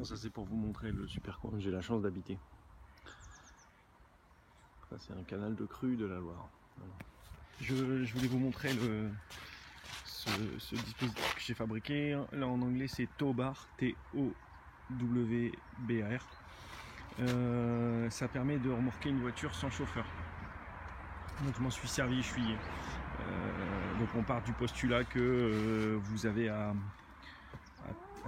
Bon, ça c'est pour vous montrer le super coin que j'ai la chance d'habiter. Ça c'est un canal de crue de la Loire. Voilà. Je voulais vous montrer ce dispositif que j'ai fabriqué. Là en anglais c'est Towbar, T-O-W-B-A-R. Ça permet de remorquer une voiture sans chauffeur. Donc je m'en suis servi, donc on part du postulat que vous avez à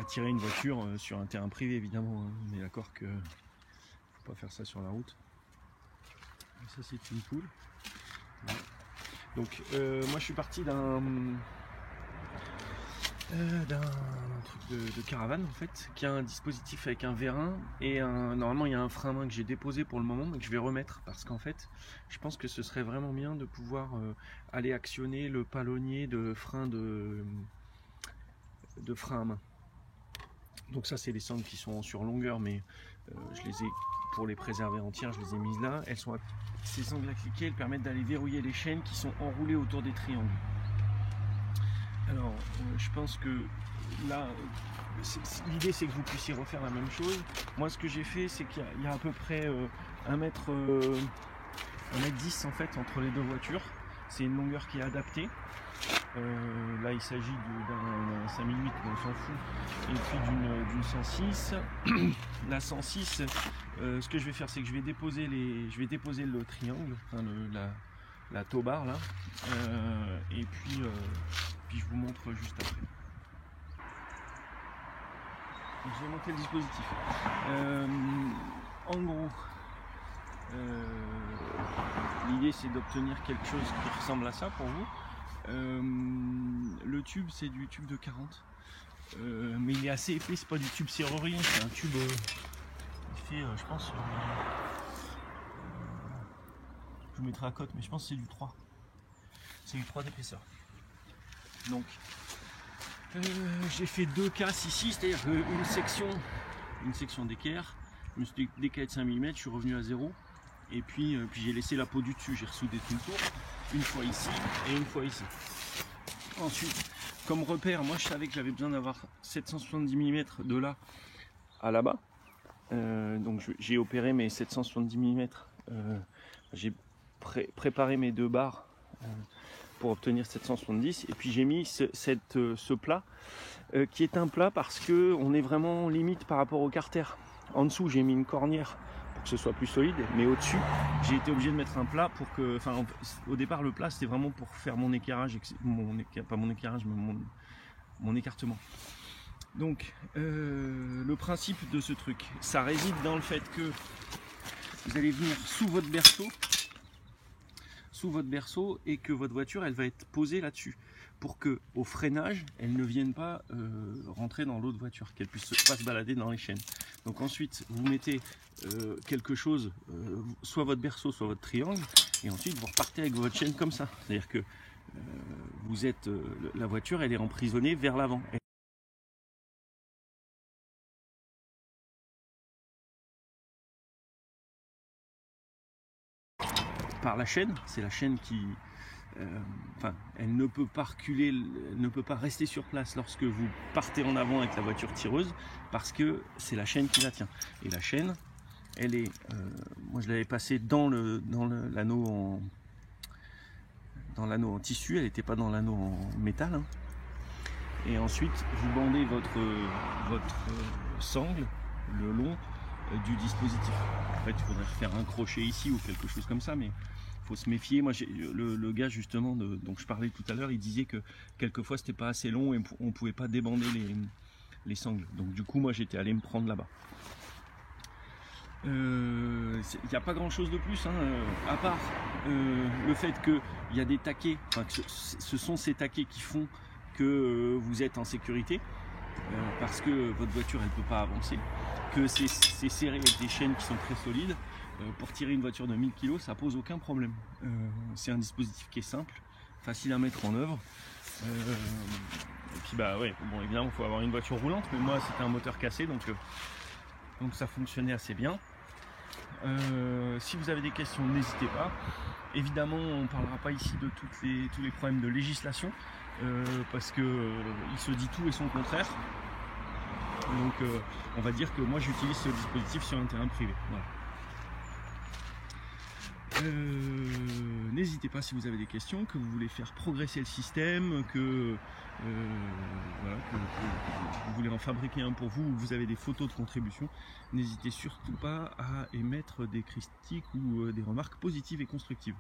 tirer une voiture sur un terrain privé évidemment, hein. On est d'accord que faut pas faire ça sur la route. Et ça c'est une poule. Voilà. Donc moi je suis parti d'un truc de caravane en fait, qui a un dispositif avec un vérin et normalement il y a un frein à main que j'ai déposé pour le moment mais que je vais remettre parce qu'en fait je pense que ce serait vraiment bien de pouvoir aller actionner le palonnier de frein frein à main. Donc ça c'est les sangles qui sont sur longueur mais je les ai, pour les préserver entières, je les ai mises là. Ces sangles à cliquer, elles permettent d'aller verrouiller les chaînes qui sont enroulées autour des triangles. Alors je pense que là l'idée c'est que vous puissiez refaire la même chose. Moi ce que j'ai fait c'est qu'il y a à peu près 1m10 en fait entre les deux voitures. C'est une longueur qui est adaptée. Là il s'agit d'un 5008 mais on s'en fout, et puis d'une 106. La 106, ce que je vais faire c'est que je vais déposer le triangle, enfin la Towbar là, et puis je vous montre juste après. Je vais monter le dispositif. En gros, l'idée c'est d'obtenir quelque chose qui ressemble à ça pour vous. Le tube c'est du tube de 40, mais il est assez épais, c'est pas du tube serrurier, c'est un tube il fait je pense je vous mettrai à cote mais je pense que c'est du 3, c'est du 3 d'épaisseur. Donc j'ai fait deux casses ici, c'est-à-dire une section d'équerre, une d'équerre de 5 mm, je suis revenu à 0 et puis j'ai laissé la peau du dessus, j'ai ressoudé tout le tour, une fois ici et une fois ici. Ensuite, comme repère, moi je savais que j'avais besoin d'avoir 770 mm de là à là-bas, donc j'ai opéré mes 770 mm, j'ai préparé mes deux barres pour obtenir 770 et puis j'ai mis ce plat qui est un plat parce que on est vraiment limite par rapport au carter. En dessous j'ai mis une cornière pour que ce soit plus solide, mais au-dessus j'ai été obligé de mettre un plat pour que, enfin au départ le plat c'était vraiment pour faire mon équerrage, pas mon équerrage mais mon écartement. Donc le principe de ce truc, ça réside dans le fait que vous allez venir sous votre berceau et que votre voiture elle va être posée là-dessus pour que au freinage elle ne vienne pas rentrer dans l'autre voiture, qu'elle puisse pas se balader dans les chaînes. Donc ensuite vous mettez quelque chose, soit votre berceau soit votre triangle, et ensuite vous repartez avec votre chaîne comme ça, c'est à dire que vous êtes la voiture elle est emprisonnée vers l'avant. Par la chaîne, c'est la chaîne qui, elle ne peut pas reculer, elle ne peut pas rester sur place lorsque vous partez en avant avec la voiture tireuse, parce que c'est la chaîne qui la tient. Et la chaîne, elle est, moi je l'avais passée dans l'anneau en tissu, elle n'était pas dans l'anneau en métal, hein. Et ensuite vous bandez votre sangle le long du dispositif. En fait, il faudrait faire un crochet ici ou quelque chose comme ça, mais il faut se méfier. Moi, le gars justement dont je parlais tout à l'heure, il disait que quelquefois c'était pas assez long et on pouvait pas débander les sangles. Donc du coup, moi j'étais allé me prendre là-bas. Il n'y a pas grand chose de plus, hein, à part le fait qu'il y a des taquets, enfin, que ce sont ces taquets qui font que vous êtes en sécurité, parce que votre voiture elle peut pas avancer, que c'est serré avec des chaînes qui sont très solides. Pour tirer une voiture de 1000 kg ça pose aucun problème. C'est un dispositif qui est simple, facile à mettre en œuvre, et puis bah ouais, bon évidemment il faut avoir une voiture roulante, mais moi c'était un moteur cassé donc ça fonctionnait assez bien. Si vous avez des questions n'hésitez pas. Évidemment on ne parlera pas ici de tous les problèmes de législation, parce que il se dit tout et son contraire. Donc on va dire que moi j'utilise ce dispositif sur un terrain privé. Voilà. N'hésitez pas si vous avez des questions, que vous voulez faire progresser le système, que vous voulez en fabriquer un pour vous, ou vous avez des photos de contribution, n'hésitez surtout pas à émettre des critiques ou des remarques positives et constructives.